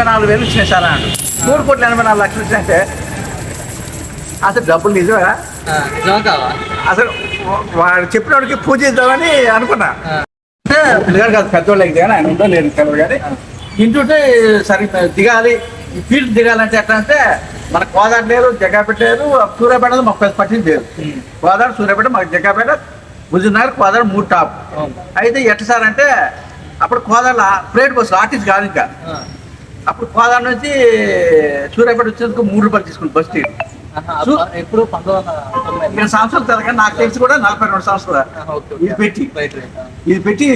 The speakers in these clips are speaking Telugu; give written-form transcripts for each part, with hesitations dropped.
84,000 ఇచ్చిన సార్ అన్నాడు. 3,84,00,000 ఇచ్చినంటే అసలు డబ్బులు నిజమా? అసలు వాడు చెప్పినోడికి పూజ ఇద్దామని అనుకున్నా. పిల్లగాడు కాదు పెద్దోళ్ళు అయితే కానీ ఆయన ఉందో లేదు తెలియదు కానీ ఇంటుంటే సరే దిగాలి ఫీల్డ్ దిగాలంటే ఎట్లా అంటే మన కోదాడు లేరు, జగ్గాపేట లేరు, సూర్యాపేట మాకు పట్టింది లేదు. కోదాడు, సూర్యాపేట, మాకు జగ్గాపేట, హుజూర్నగర్, కోదాడు 3 టాప్. అయితే ఎట్లా సార్ అంటే అప్పుడు కోదాడ ప్రైవేట్ బస్సు ఆర్టీసీ కాదు ఇంకా. అప్పుడు కోదాడ నుంచి సూర్యాపేట వచ్చేందుకు 3 రూపాయలు తీసుకుంది బస్ టికెట్. ఎప్పుడు 20 సంవత్సరాల తర్వాత నాకు తెలిసి కూడా 42 సంవత్సరాలు ఇది పెట్టి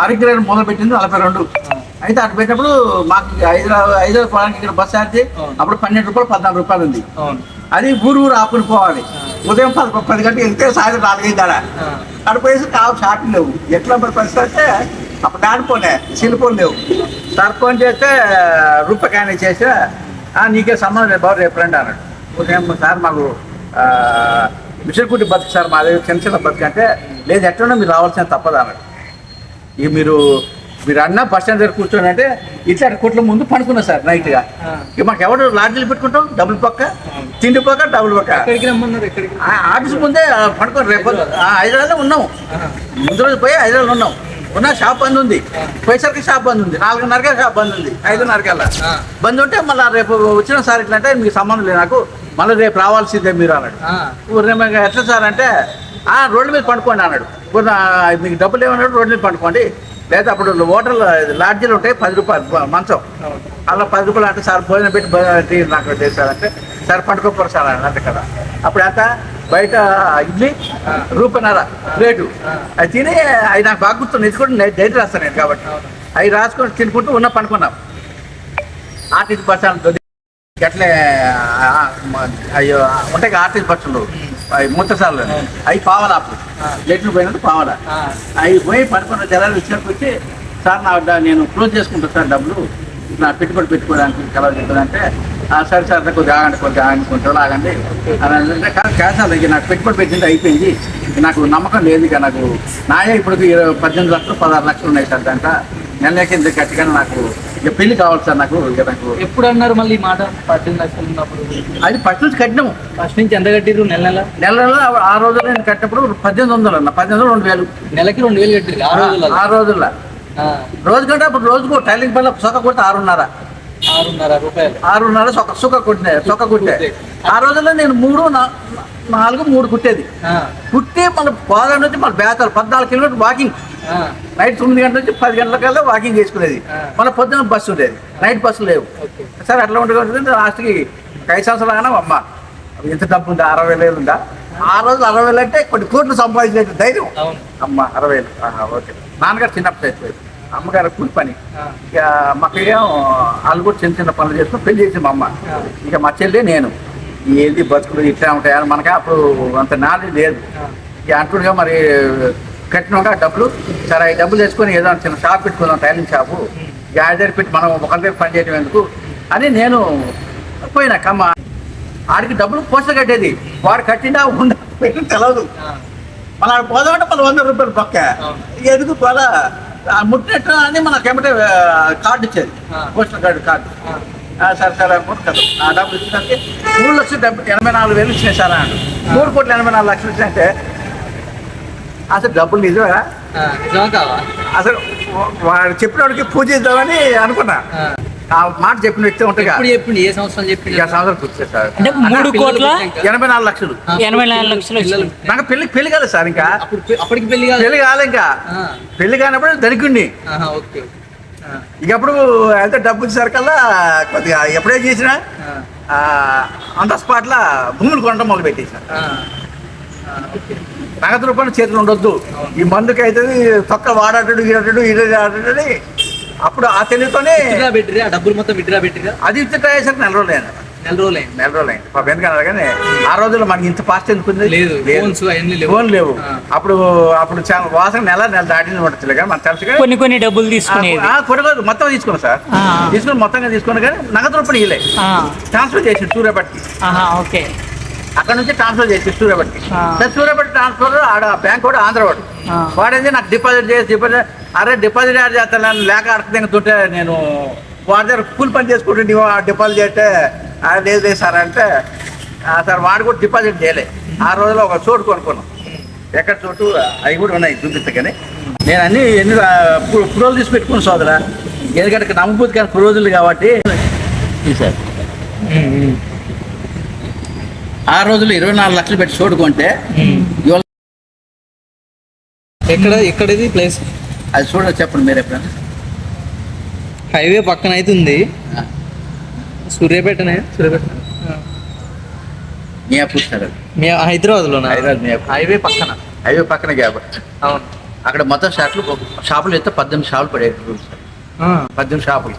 ఆరోగ్యం మొదలు పెట్టింది 42. అయితే అటు పెట్టినప్పుడు మాకు హైదరాబాద్ పోవడానికి ఇక్కడ బస్ ఛార్జ్ అప్పుడు 12 రూపాయలు 14 రూపాయలు ఉంది. అది ఊరు ఆపుని పోవాలి. ఉదయం 10 గంటలకు వెళ్తే సాయంత్రం 4-5 అక్కడ పోయేసి షాపులు లేవు. ఎట్లా పరిస్థితి అంటే అప్పుడు దాడిపోలే సిలిపోలు లేవు. సార్ ఫోన్ చేస్తే రూపాయకాయన చేస్తే నీకే సంబంధం లేదు బాబు రేపు రండి అన్నాడు. ఉదయం సార్ మాకు మిషన్కుట్టి బతుకు సార్ మా దగ్గర చిన్న చిన్న బతుకు అంటే లేదు ఎట్లన్నా మీరు రావాల్సిన తప్పదు అన్నాడు. ఇక మీరు అన్న బస్ స్టాండ్ దగ్గర కూర్చొని అంటే ఇట్లా కోట్ల ముందు పడుకున్నా సార్ నైట్గా. ఇక మాకు ఎవరు లాడ్జీలు పెట్టుకుంటాం డబుల్ పక్క తిండి పక్క డబుల్ పక్క ఆఫీస్ ముందే పడుకొని రేపు హైదరాబాద్లో ఉన్నాం. ముందు రోజు పోయి హైదరాబాద్లో ఉన్నాం. షాప్ బంద్ ఉంది, పోయేసరికి షాప్ బంద్ ఉంది, 4:30కే షాప్ బంద్ ఉంది, 5:30కల్లా బంద్ ఉంటే మళ్ళీ రేపు వచ్చిన సార్ ఇట్లా అంటే మీకు సంబంధం లేదు నాకు మళ్ళీ రేపు రావాల్సిందే మీరు అన్నాడు. ఎట్లా సార్ అంటే రోడ్ల మీద పండుకోండి అన్నాడు. మీకు డబ్బులు ఏమన్నాడు రోడ్ల మీద పండుకోండి లేదా అప్పుడు హోటల్ లాడ్జీలు ఉంటాయి 10 రూపాయలు మంచం అలా 10 రూపాయలు అంటే సార్ భోజనం పెట్టి నాకు చేశారంటే సార్ పండుకోపోరు సార్ అంటే కదా. అప్పుడు ఎంత బయట ఇడ్లీ రూపాయన్నర ప్లేటు అది తిని అవి నాకు బాగా గుర్తుంది. ఇది కూడా డైట్ రాస్తాను నేను కాబట్టి అవి రాసుకొని తినుకుంటూ పనుకున్నాం. ఆర్టీసీ బస్సు అట్లే అయ్యో ఉంటాయి ఆర్టీసీ బస్సులు అవి మూతసార్లు అవి పావాలా అప్పుడు లెట్లు పోయినట్టు పావాలా అవి పోయి పనుకున్న జనాలు ఇచ్చినప్పుడు వచ్చి సార్ నేను క్లోజ్ చేసుకుంటాను సార్ డబ్బులు నా పెట్టుబడి పెట్టుకోవడానికి కలవ చెప్తుందంటే సరే సార్ కొద్దిగా ఆగండి కొంచెం ఆగండి అని అంటే క్యాన్సల్ అయ్యి నాకు పెట్టుబడి పెట్టింది అయిపోయింది నాకు నమ్మకం లేదు ఇక నాకు నాయే ఇప్పుడు 18 లక్షలు 16 లక్షలు ఉన్నాయి సార్ దాంట్లో నెల కింద గట్టిగా నాకు ఇక పెళ్లి కావాలి సార్ నాకు ఇక నాకు ఎప్పుడు అన్నారు మళ్ళీ ఈ మాట 18 లక్షలు ఉన్నప్పుడు అది ఫస్ట్ నుంచి కట్టినాము. ఫస్ట్ నుంచి ఎంత కట్టిరు? నెల ఆ రోజుల్లో నేను కట్టినప్పుడు 1800 అన్న 1800 2000 నెలకి 2000 కట్టిరు ఆ రోజుల్లో. రోజు కంటే అప్పుడు రోజుకు టైలింగ్ పనులు సొక్క కొడితే 6.5 రూపాయలు 6.5 సొక్క కుట్టే. ఆ రోజుల్లో నేను 3 కుట్టేది. కుట్టి మళ్ళీ కోదాడ నుంచి మళ్ళీ బేతాలు 14 కిలోమీటర్ వాకింగ్ నైట్ 9 గంటల నుంచి 10 గంటలకల్లా వాకింగ్ చేసుకునేది. మళ్ళీ పొద్దున్న బస్సు ఉండేది, నైట్ బస్సు లేవు సార్. అట్లా ఉంటుంది లాస్ట్కి 5 సంవత్సరాలు అమ్మ ఎంత డబ్బు ఉందా 60,000 ఉందా? ఆ రోజు 60,000 అంటే కొన్ని కోట్లు సంపాదించలేదు ధైర్యం. అమ్మ 60,000 ఓకే. నాన్నగారు చిన్నప్పుడు అయిపోయింది, అమ్మగారు కూలి పని. ఇక మాకేం వాళ్ళు కూడా చిన్న చిన్న పనులు చేసుకుని పెళ్లి చేసి మా అమ్మ. ఇక మా చెల్లి నేను ఏది బతుకులు ఇట్లా ఉంటాయని మనకి అప్పుడు అంత నాలెడ్జ్ లేదు. ఇక అంటుండగా మరి కట్టినాక డబ్బులు సరే ఈ డబ్బులు తెచ్చుకొని ఏదో చిన్న షాప్ పెట్టుకుందాం టైలింగ్ షాపు ఇక దగ్గర పెట్టి మనం ఒకరి దగ్గర పని చేయడం ఎందుకు అని నేను పోయినా కమ్మ. ఆడికి డబ్బులు పోస్టర్ కట్టేది వాడు కట్టినా పెట్టి తెలవదు. మళ్ళీ ఆడ పోదామంటే మళ్ళీ 100 రూపాయలు పక్క ఎందుకు పోలా ముట్టినట్టు అని మనకేమంటే కార్డు ఇచ్చేది పోస్టల్ కార్డు. సరే సరే అనుకుంటు కదా ఆ డబ్బులు ఇచ్చినందుకే 3,84,000 ఇచ్చిన సార్ అన్నాడు. 3,84,00,000 ఇచ్చినంటే అసలు డబ్బులు నిజమా? అసలు వాడు చెప్పినోడికి పూజ ఇద్దామని అనుకున్నా. ఆ మాట చెప్పిన వ్యక్తి ఉంటాయి. చెప్పింది ఏ సంవత్సరం చెప్పింది? 7 సంవత్సరాలు పూర్తి సార్. అంటే 3,84,00,000 నాకు పెళ్లి కాలేదు సార్. ఇంకా అప్పటికి పెళ్లి కాలే. ఇంకా పెళ్లి కానప్పుడు ధనికుండి. ఇక అప్పుడు అయితే డబ్బు వచ్చేసరికల్లా కొద్దిగా ఎప్పుడే చేసినా అంత స్పాట్లో భూములు కొనడం మొదలు పెట్టేసిన. నగదు రూపాయలు చేతులు ఉండొద్దు, ఈ మందుకి అవుతుంది తొక్క వాడటడు ఇది ఆడటని అప్పుడు ఆ తెలివితోనే డబ్బులు మొత్తం విత్డ్రా పెట్టిరా. అది విత్డ్రా చేసరికి 4 రోజులు అయింది పాపం. ఎందుకన్నారు కానీ ఆ రోజుల్లో మనకి ఇంత ఫాస్ట్ ఎందుకుంది ఫోన్ లేవు. అప్పుడు చాలా వాసన నెల దాటింది పడుతుంది కానీ మనకు తెలుసు. కొన్ని డబ్బులు తీసుకుని మొత్తం తీసుకున్నాం సార్. మొత్తంగా తీసుకున్నా కానీ నగదు రూపాయలు ఇలే ట్రాన్స్ఫర్ చేసి సూర్యాపేటకి. ఓకే. అక్కడ నుంచి ట్రాన్స్ఫర్ చేసి సూర్యాపేటకి. సూర్యాపేట ట్రాన్స్ఫర్ ఆడ బ్యాంక్ కూడా ఆంధ్ర వాడేది నాకు డిపాజిట్ అరే డిపాజిట్ యాడ్ చేస్తాను లేక అడగతుంటే నేను వాడి దగ్గర కూలి పని చేసుకుంటే నీవు డిపాజిట్ చేస్తే లేదు సార్ అంటే సార్ వాడు కూడా డిపాజిట్ చేయలే. ఆ రోజులో ఒక చోటు కొనుక్కున్నాం. ఎక్కడ చోటు అవి కూడా ఉన్నాయి చూపిస్తగానే. నేను అన్ని ఎన్ని రోజులు తీసి పెట్టుకుని సోదరా, ఎందుకంటే నమ్మబుద్ధి కానీ రోజులు కాబట్టి సార్. ఆ రోజులు 24 లక్షలు పెట్టి చోటు కొంటే ఇవాళ ఎక్కడది ప్లేస్ అది చూడ చెప్పండి మీరు ఎప్పుడైనా. హైవే పక్కన అయితే ఉంది, సూర్యాపేటనే. మియాపూర్ సార్, అది హైదరాబాద్లో హైదరాబాద్ మియాపూర్. హైవే పక్కన గ్యాప్. అవును. అక్కడ మొత్తం షాపులు అయితే 18 షాపులు పడేది సార్. 18 షాపులు.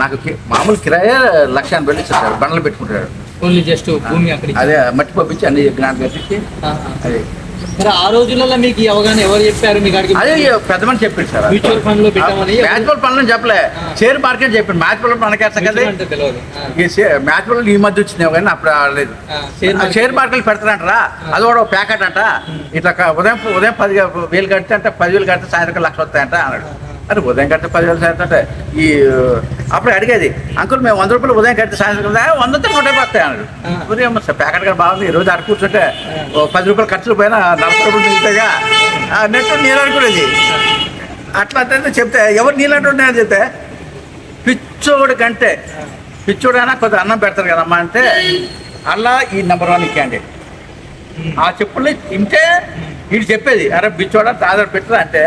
నాకు మామూలు కిరాయే 1,80,000 ఇచ్చారు సార్. బండ్లు పెట్టుకుంటాడు. ఓన్లీ జస్ట్ భూమి అక్కడ అదే మట్టి పంపించి అన్ని గ్రాండ్ కట్టించి అదే. మరి ఆ రోజులలో మీకు అవగాహన ఎవరు చెప్పారు? మీకు అదే పెద్ద మనిషి చెప్పాడు సార్. మ్యూచువల్ ఫండ్ లో పెట్టామని. మ్యాచ్బల్ పనులు చెప్పలే, షేర్ మార్కెట్ చెప్పాడు. మ్యాచ్బల్ మనకేస్తా కదా, మ్యాచ్బల్ ఈ మధ్య వచ్చినావు కానీ అప్పుడు రాలేదు. షేర్ మార్కెట్ పెడతారంటారా, అది కూడా ప్యాకెట్ అంట. ఇట్లా ఉదయం 10,000 కడితే అంటే 10,000 కడితే సాయంత్రం 1,00,000 వస్తాయంట అన్నాడు. అరే ఉదయం కడితే 10,000 సాయంత్రం అంటే ఈ అప్పుడు అడిగేది, అంకుల్ మేము 100 రూపాయలు ఉదయం కడితే సాయంత్రం 100తో 150 వస్తాయి అన్నాడు. ఉదయం సార్ ప్యాకెట్ కూడా బాగుంది, ఈ రోజు అక్కడ కూర్చుంటే 10 రూపాయలు ఖర్చులు పోయినా 40 రూపాయలు మిగులుతాయిగా నెట్ నేను అనుకునేది. అట్లా అంటే చెప్తే ఎవరు నీళ్ళంటున్నాయని చెప్తే పిచ్చోడు కంటే పిచ్చోడైనా కొద్దిగా అన్నం పెడతారు కదమ్మా అంటే అలా ఈ నెంబర్ 1 క్యాండిడేట్. ఆ చెప్పులు ఇంటే వీడు చెప్పేది, అరే పిచ్చోడా దాదాపు పెట్టరా అంటే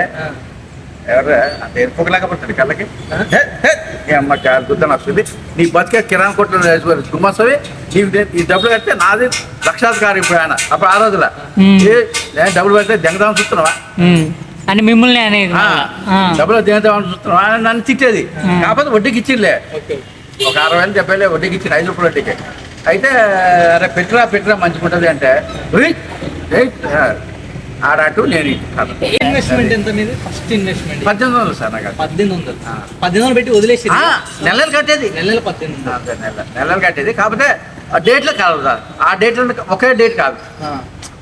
ఎవరు అంటే ఎరుపుకలేకపోతుంది కళ్ళకి. అమ్మ గుర్తని వస్తుంది, నీ బతికే కిరాణా కొట్లు గుమ్మసవి, నీకు ఈ డబ్బులు కడితే నాది లక్షాధికారి. ఇప్పుడు ఆయన అప్పుడు ఆ రోజుల డబ్బులు పెడితే దెంగదామని చూస్తున్నావా అని మిమ్మల్ని డబ్బులు దెంగదామని చూస్తున్నావా అని నన్ను తిట్టేది. కాకపోతే వడ్డీకి ఇచ్చిలే, ఒక 60,000 70,000 వడ్డీకి ఇచ్చింది, 5 రూపాయల వడ్డీకి. అయితే అరే పెట్టరా మంచిగా ఉంటుంది అంటే ఆడటు నేను ఇన్వెస్ట్మెంట్ ఎంత మీది? First investment 1800 sir. నాకు 1800 పెట్టి వదిలేసి నెలలు కట్టేది. నెలలు 1800 నెలలు కట్టేది. కాకపోతే డేట్లో కాదు సార్, ఆ డేట్లో ఒకే డేట్ కాదు.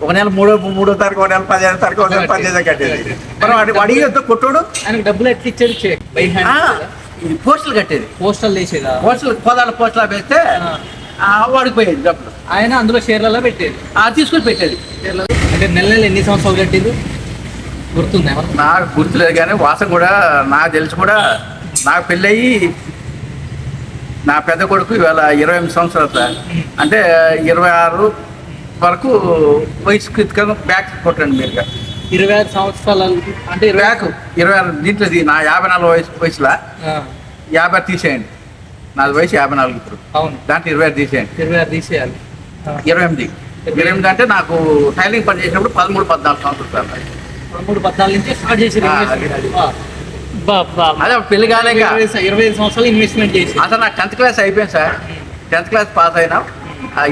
ఒక నెల 3వ తారీఖు, ఒక నెల 15వ తారీఖు, ఒక నెల 15వ కట్టేది. మనం అడిగి కొట్టుడు ఆయనకు డబ్బులు ఎట్లా ఇచ్చాడు? ఇది పోస్టులు కట్టేది. పోస్టల్ వేసేదా? పోదాల పోస్టులు వేస్తే వాడికి పోయేది డబ్బులు. ఆయన అందులో షేర్లలో పెట్టేది, తీసుకొని పెట్టేది. అంటే నెల ఎన్ని సంవత్సరాలు కట్టేది గుర్తుందా? నాకు గుర్తులేదు కానీ వాసన కూడా నాకు తెలిసి కూడా నాకు పెళ్ళయి నా పెద్ద కొడుకు ఇవాళ 28 సంవత్సరాలు సార్. అంటే 26 వరకు వయసు క్రితం బ్యాక్ కొట్టండి మీరు. 26 సంవత్సరాలు అంటే బ్యాక్ 26 దీంట్లో నా 54 వయసులో 50 తీసేయండి. నాది వయసు 54 ఇప్పుడు. అవును, దాంట్లో 26 తీసేయండి. 26 తీసేయాలి. 28 అంటే నాకు టైలింగ్ పని చేసినప్పుడు 13-14 సంవత్సరాలు. 13-14 నుంచి స్టార్ట్ చేసి అదే పెళ్లి కాలేక 25 సంవత్సరాలు ఇన్వెస్ట్మెంట్ చేసి అసలు నాకు 10th క్లాస్ అయిపోయింది సార్. 10th క్లాస్ పాస్ అయినా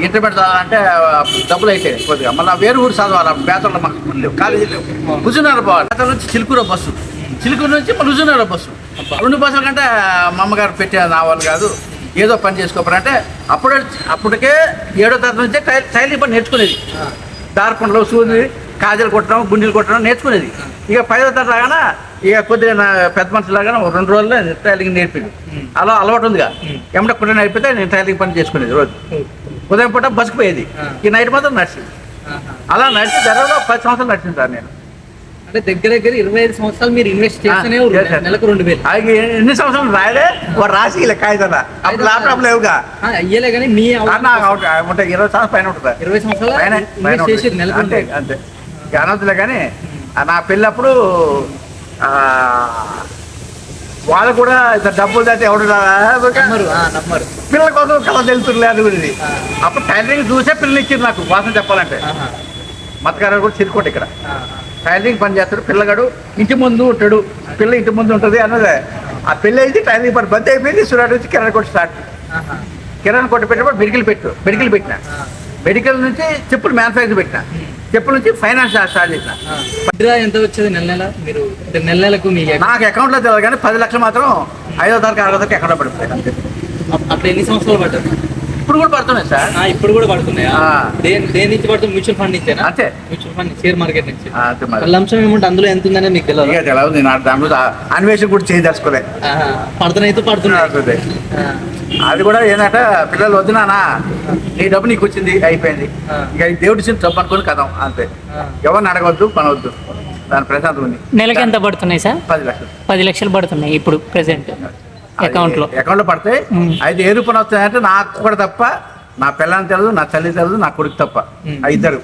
ఇంటర్మీడియట్ చదవాలంటే డబ్బులు అయితే కొద్దిగా మళ్ళీ వేరు ఊరు చదవాలి. బేతల్లో మాకు లేవు, కాలేజీ లేవు. హుజూర్నగర్ పోవాలి. బేతల నుంచి చిలుకూరు బస్సు, చిలుకూరు నుంచి మళ్ళీ హుజూర్నగర్ బస్సు. 2 బస్సుల కంటే మా అమ్మగారు పెట్టే నా వాళ్ళు కాదు, ఏదో పని చేసుకోవాలంటే అప్పటికే 7వ తరగతి నుంచే టైలింగ్ పని నేర్చుకునేది. దార్పంలో సూది కాజలు కొట్టడం, గుండెలు కొట్టడం నేర్చుకునేది. ఇక 5వ తరగతి లాగానే ఇక కొద్దిగా నా పెద్ద మనుషులు లాగానే 2 రోజుల్లో టైలింగ్ నేర్పింది. అలా అలవాటు ఉందిగా. ఎమ్మడ కుట్టిన అయిపోతే నేను టైలింగ్ పని చేసుకునేది. రోజు ఉదయం పూట బస్సుకు పోయేది, ఈ నైట్ మాత్రం నడిచింది. అలా నడిచి జరగలో 10 సంవత్సరాలు నడిచింది సార్ నేను. అంటే దగ్గర 25 సంవత్సరాలు మీరు ఇన్వెస్ట్ చేస్తూనే నెలకు 2,000. ఎన్ని సంవత్సరాలు రాయలే వాడు రాసి ఇలా కాగితాల అప్పుడు ల్యాప్టాప్ లేవుగా అయ్యలే కానీ మీ ఉంటాయి 20 సంవత్సరాలు పైన ఉంటుంది. 20 సంవత్సరాలు చేసేది నెలకు. అంతే అంతే అనవద్దులే. కానీ నా పెళ్ళప్పుడు వాళ్ళు కూడా డబ్బులు దాటి ఎవరు నమ్మరు. పిల్లల కోసం కళ తెలుతులే అది కూడా. అప్పుడు టైలరింగ్ చూసే పిల్లలు ఇచ్చింది నాకు వాసన చెప్పాలంటే. మతగారు కూడా చిరుకోటి ఇక్కడ టైలరింగ్ పని చేస్తాడు. పిల్లగాడు ఇంటి ముందు ఉంటాడు, పిల్ల ఇంటి ముందు ఉంటుంది అన్నదే. ఆ పెళ్ళి అయితే టైలరింగ్ పని బంద్ అయిపోయింది. సురాడు నుంచి కిరాణా కొట్టు స్టార్ట్. కిరాణా కొట్టు పెట్టినప్పుడు మెడికల్ పెట్టిన. మెడికల్ నుంచి చెప్పులు మ్యానుఫ్యాక్చర్ పెట్టిన. చెప్పుల నుంచి ఫైనాన్స్ స్టార్ట్ చేసిన. ఎంత వచ్చేది నెల మీరు? నెలకు నాకు అకౌంట్లో తెలియదు కానీ 10 లక్షలు మాత్రం 5వ తారీఖు 6వ తారీఖు అకౌంట్లో పడిపోయాయి. అప్పుడు ఎన్ని సంవత్సరాలు పడ్డారు? ఇప్పుడు కూడా పడుతున్నాయి సార్. ఇప్పుడు కూడా పడుతున్నాయా? ఆ. దేని నుంచి పడుతుంది? మ్యూచువల్ ఫండ్ నుంచేనా? అంతే. మ్యూచువల్ ఫండ్, షేర్ మార్కెట్ నుంచి. అంతే మరి. వాళ్ళ అంశం ఏముంటే అందులో ఎంత ఉందనే మీకు తెలియదు. ఇక తెలియదు, నేను దాని మీద అన్వేషణ కూడా చేయదలుచుకోలే. పడుతున్నాయితే పడుతున్నాయి. అది కూడా ఏంటంటే పిల్లలు వద్దునానా నీ డబ్బు నీకు వచ్చింది అయిపోయింది, ఇక దేవుడి ఇచ్చిన డబ్బు అనుకుని కథం అంతే. ఎవరిని అడగవద్దు, పనవద్దు, దాని ప్రశాంతం ఉంది. నెలకి ఎంత పడుతున్నాయి సార్? 10 లక్షలు. 10 లక్షలు పడుతున్నాయి ఇప్పుడు ప్రెసెంట్ అకౌంట్లో. అకౌంట్లో పడితే అయితే ఏ రూపాయలు వస్తాయంటే నాకు కూడా తప్ప, నా పిల్లని తెలియదు, నా తల్లి తెలియదు, నా కొడుకు తప్ప, ఆ ఇద్దరు.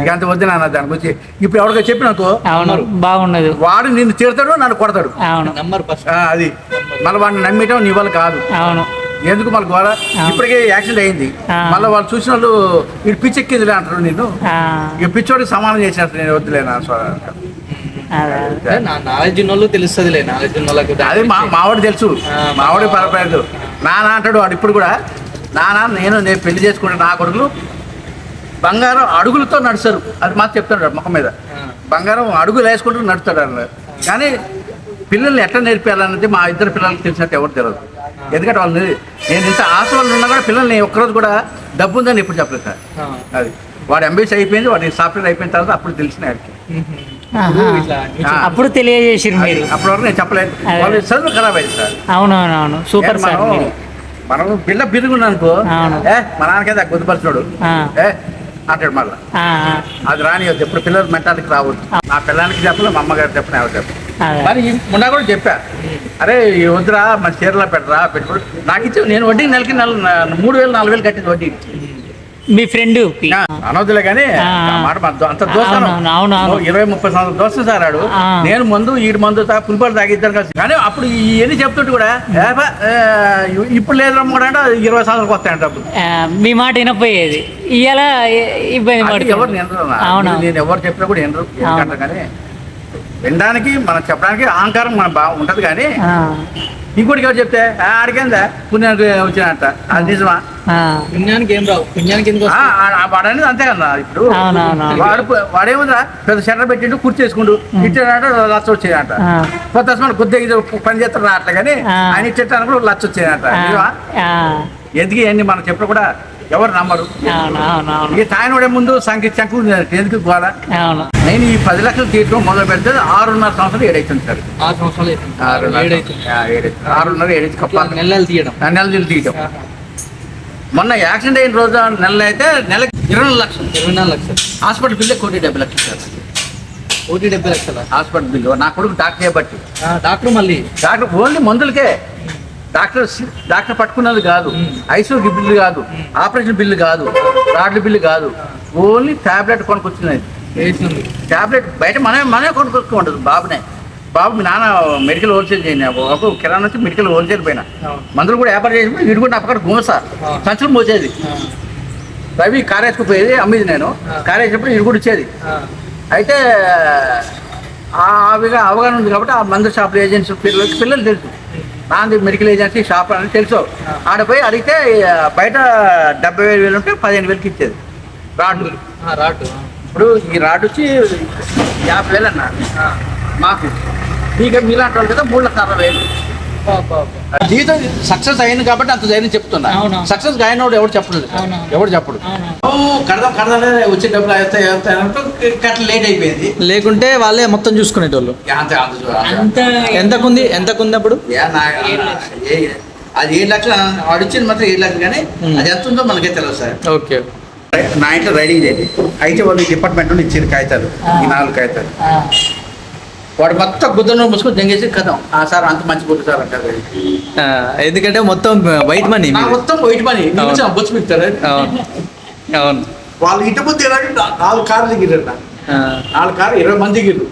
ఇక అంత వద్దు నాన్న దాని గురించి. ఇప్పుడు ఎవరికో చెప్పినాకో అవును బాగుండదు, వాడు నిన్ను తిడతాడు, నన్ను కొడతాడు. అవును నంబర్ ఫస్ట్. అది మళ్ళీ వాడిని నమ్మటం నీ వల్ల కాదు. అవును ఎందుకు మళ్ళీ గోళ? ఇప్పటికే యాక్సిడెంట్ అయింది, మళ్ళీ వాళ్ళు చూసిన వాళ్ళు వీడు పిచ్చెక్కిందిలే అంటారు నిన్ను. ఇక పిచ్చోడికి సమానం చేసినట్టు నేను వద్దులేనా. నా నాలెడ్జ్ ఉన్న వాళ్ళు తెలుస్తుందిలే, నాలెడ్జ్ ఉన్న వాళ్ళకి. అదే మావాడు తెలుసు, మావాడి పరపడదు. నాన్న అంటాడు వాడు ఇప్పుడు కూడా, నేను పెళ్లి చేసుకుంటే నా కొడుకులు బంగారం అడుగులతో నడుస్తారు, అది మాకు చెప్తాడు ముఖం మీద. బంగారం అడుగులు వేసుకుంటూ నడుస్తాడు అన్నారు. కానీ పిల్లల్ని ఎట్లా నేర్పించాలన్నది మా ఇద్దరు పిల్లలకి తెలిసినట్టు ఎవరు తెలియదు. ఎందుకంటే వాళ్ళు నేను ఇంత ఆశ వాళ్ళు ఉన్నా కూడా పిల్లల్ని ఒక్కరోజు కూడా డబ్బు ఉందని ఎప్పుడు చెప్పలేదు సార్. అది వాడు ఎంబీసీ అయిపోయింది, వాడి సాఫ్ట్వేర్ అయిపోయిన తర్వాత అప్పుడు తెలిసిన వాడికి. అప్పుడు తెలియజేసారు మీరు. అప్పటి వరకు నేను చెప్పలేదు, వాళ్ళు చదువు ఖరాబ్ అయింది సార్. అవునవునవును సూపర్ సార్. మనం పిల్ల బిరుగున్నాం అనుకో, మా నాన్నకైతే గుర్తుపరిచినాడు అంటాడు మళ్ళీ. అది రానివద్దు, ఎప్పుడు పిల్లలు మెంటాలిటీకి రావద్దు. నా పిల్లలకి చెప్పలే, మా అమ్మగారు చెప్పిన ఎవరు చెప్పారు. మరి మొన్న కూడా చెప్పా, అరే వద్దురా మన చీరలో పెట్టరా పెట్టుకోడు నాకు ఇచ్చి. నేను వడ్డీ నెలకి 3,000 4,000 కట్టింది వడ్డీ. మీ ఫ్రెండ్ అనవద్దులే కానీ మాట అంత దోస్తాను, 20-30 సంవత్సరాలు దోస్తం సార్ ఆడు. నేను మందు ఈడు మందు పులిపాలు తాగిద్దాను కలిసి. కానీ అప్పుడు ఇవన్నీ చెప్తుంటే కూడా ఇప్పుడు లేదు రమ్మడా 20 సంవత్సరాలకు వస్తాయంట డబ్బులు. మీ మాట వినపోయేది, ఇవాళ ఇబ్బంది పడుతుంది. ఎవరు నేను ఎవరు చెప్పినా కూడా వినరు. ఎందుకంటే కానీ వినడానికి మనం చెప్పడానికి అహంకారం మన బాగా ఉంటుంది. కానీ ఇంకోటికి ఎవరు చెప్తే ఆడికేందా పుణ్యానికి వచ్చినట్ట, అది నిజమా? పుణ్యానికి ఏం రావు, పుణ్యానికి ఎందుకు వాడు అనేది అంతే కదా. ఇప్పుడు వాడేముందా పెద్ద షట్టర్ పెట్టిండు, కుర్చీ చేసుకుంటూ ఇచ్చాడంట, లచ్చ వచ్చేదంట. కొత్త కొద్దిగా పని చేస్తారు అట్లా. కానీ ఆయన ఇచ్చేటానికి కూడా లచ్చ వచ్చేదంట. నిజమా? ఎందుకు ఇవన్నీ మనం చెప్పిన కూడా ఎవరు నమ్మరు. ఇక తాయినోడే ముందు చంకు ఎందుకు గోళ. నేను ఈ 10 లక్షలు తీయటం మొదలు పెడితే 6.5 సంవత్సరాలు 7 అవుతుంది సార్. 6 సంవత్సరాలు 6.5 7 నెలలు తీయడం. మొన్న యాక్సిడెంట్ అయిన రోజు నెలలు అయితే నెలకి 24 లక్షలు. Hospital bill 1,70,00,000 sir. 1,70,00,000 hospital bill నా కొడుకు డాక్టర్ చేయబట్టి. Doctor only మందులకే. డాక్టర్ పట్టుకున్నది కాదు, ఐసీయూ బిల్లు కాదు, ఆపరేషన్ బిల్లు కాదు, రాడ్ల బిల్లు కాదు, ఓన్లీ ట్యాబ్లెట్ కొనుక్కొచ్చినది. ట్యాబ్లెట్ బయట మనమే కొనుక్కొచ్చుకుంటుంది. బాబు మీ నాన్న మెడికల్ హోల్సేల్ చేయండి, ఒక కిరాణా నుంచి మెడికల్ హోల్సేల్ పోయినా మందులు కూడా వ్యాపారం చేసి ఇటు కూడా నా పక్కన గుమసా సంచులు మోసేది. రవి కారేసుకుపోయేది, అమ్మేది. నేను కారేసినప్పుడు ఇటు కూడా ఇచ్చేది. అయితే అవగాహన ఉంది కాబట్టి ఆ మందు షాపుల ఏజెన్సీ పిల్లలు తెలుసు, నాది మెడికల్ ఏజెన్సీ షాప్ అని తెలుసు. ఆడపోయి అడిగితే బయట 70,000 ఉంటే 15,000కి ఇచ్చేది రాడ్లు. ఇప్పుడు ఈ రాడ్ వచ్చి 50,000 అన్న మాకు. ఇక మీలాంటి వాళ్ళు కదా 3,60,000. జీవితం సక్సెస్ అయింది కాబట్టి అంత ధైర్యం చెప్తున్నా. సక్సెస్ అయినోడు ఎవరు చెప్పలేదు, ఎవరు చెప్పడు. కడదాం వచ్చే డబ్బులు కట్ట లేట్ అయిపోయింది. లేకుంటే వాళ్ళే మొత్తం చూసుకునేటోళ్ళు. ఎంతకుంది అప్పుడు? అది 7 లక్షలు అడిచింది మాత్రం 7 లక్షలు. కానీ అది ఎంత ఉందో మనకే తెలియదు సార్. ఓకే. నా ఇంట్లో రైడింగ్ చేయండి అయితే వాళ్ళు డిపార్ట్మెంట్ నుండి ఇచ్చిన కాగితాలు, ఈ 4 కాగితాలు. వాడు మొత్తం గుద్దను ముసుకొని దెంగేసి కథం సార్ అంత మంచి గుడ్డు సార్ అంటారు. ఎందుకంటే మొత్తం వైట్ మనీ, మొత్తం వైట్ మనీ బొచ్చు పెడతారు. అవును. వాళ్ళు ఇంటి ముందు 4 కార్లు దిగిరు, 4 కార్లు 20 మంది దిగిరు.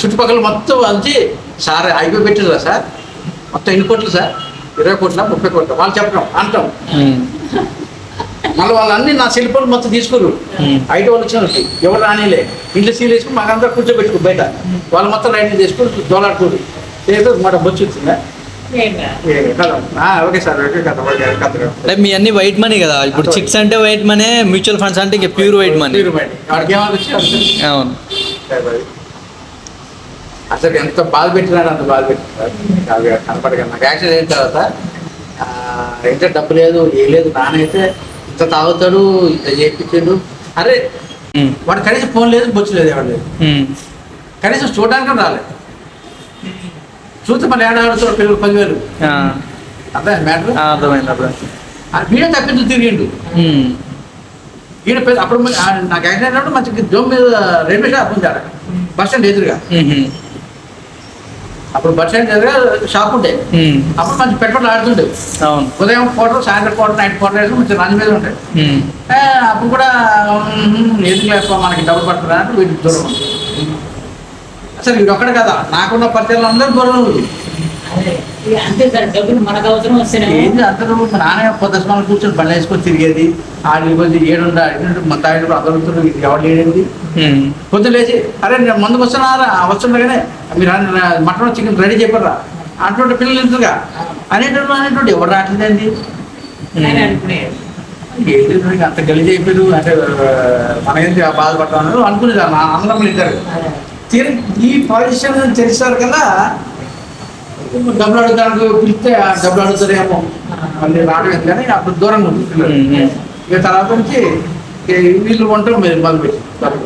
చుట్టుపక్కల మొత్తం వచ్చి సార్ అయిపోయి పెట్టారు సార్, మొత్తం ఎన్ని కోట్లు సార్? 20 కోట్ల 30 కోట్ల వాళ్ళు చెప్పడం అంటాం. మళ్ళీ వాళ్ళన్నీ నా సెల్ఫోన్ మొత్తం తీసుకోరు. ఐటీ వాళ్ళు వచ్చిన ఎవరు రానిలే, ఇంట్లో సీల్ వేసుకుని మాకు అందరూ కూర్చోబెట్టుకో బయట. వాళ్ళు మొత్తం రైడింగ్ చేసుకుని దోలాడుకోరు. మాట బొచ్చు వచ్చిందా? ఓకే సార్, ఓకే కథ. మీ అన్ని వైట్ మనీ కదా. ఇప్పుడు చిక్స్ అంటే వైట్ మనీ, మ్యూచువల్ ఫండ్స్ అంటే ఇంకా ప్యూర్ వైట్ మనీ. అవును. అసలు ఎంత బాధ పెట్టినాడు, అంత బాధ పెట్టినాడు. కనపడగా నాకు యాక్సిడెంట్ అయిన తర్వాత అయితే డబ్బు లేదు ఏ లేదు, నానైతే ఇంత తాగుతాడు ఇంత చేయించాడు. అరే వాడు కనీసం ఫోన్ లేదు, బొచ్చు లేదు, ఎవరు లేదు, కనీసం చూడడానికి రాలేదు. చూస్తే మళ్ళీ ఏడాడుతాడు పిల్లలు 10,000. అర్థమైంది మ్యాటర్. అర్థమైంది. వీడే తప్పించు తిరిగిండు. ఈయన అప్పుడు నాకు యాక్సిడెంట్ అయినప్పుడు మంచి జోమ్ మీద రైల్వే షాప్ ఉంది ఆడ, బస్ స్టాండ్ ఎదురుగా. అప్పుడు బస్ స్టాండ్ ఎదురుగా షాప్ ఉంటాయి. అప్పుడు మంచి పెట్రోల్ ఆడుతుండే. ఉదయం క్వార్టర్, సాయంత్రం క్వార్టర్, నైట్ క్వార్టర్ వేసి మంచి రంజు మీద ఉంటాయి. అప్పుడు కూడా ఎందుకు మనకి డబ్బులు పడుతుందా అంటే వీటికి దూరం ఉంది. అసలు వీడు ఒక్కడే కదా, నాకున్న పరిచయాలు అందరూ దూరం ఉంది. అంతే సార్, డబ్బులు మనకు అవసరం వస్తేనే ఏంటి అందరూ నాన్న పొద్దుస్మానం కూర్చొని బండి వేసుకొని తిరిగేది. ఆడికి పోతే ఏడుండా మొత్తం అదలుతున్నారు, ఇది ఎవరు లేడేది. పొద్దున లేచి అరే నేను ముందుకు వస్తున్నారా, వస్తుండగానే మీరు మటన్ చికెన్ రెడీ చెప్పారా అంటుంటే పిల్లలు ఇంతగా అనేటువంటి ఎవరు రావట్లేదండి. ఏంటి అంత గలీజ్ అయిపోయారు అంటే మనకేంటి బాధపడతాను అనుకునేది అందరం ఇద్దరు. ఈ పొజిషన్ తెలిసారు కదా, డబ్బులు అడుగుతాడు పిలిస్తే డబ్బులు అడుగుతారేమో మళ్ళీ రావడం కానీ అప్పుడు దూరంగా ఉంది పిల్లలు. ఇక తర్వాత నుంచి వీళ్ళు వంటలు మొదలుపెట్టి డబ్బులు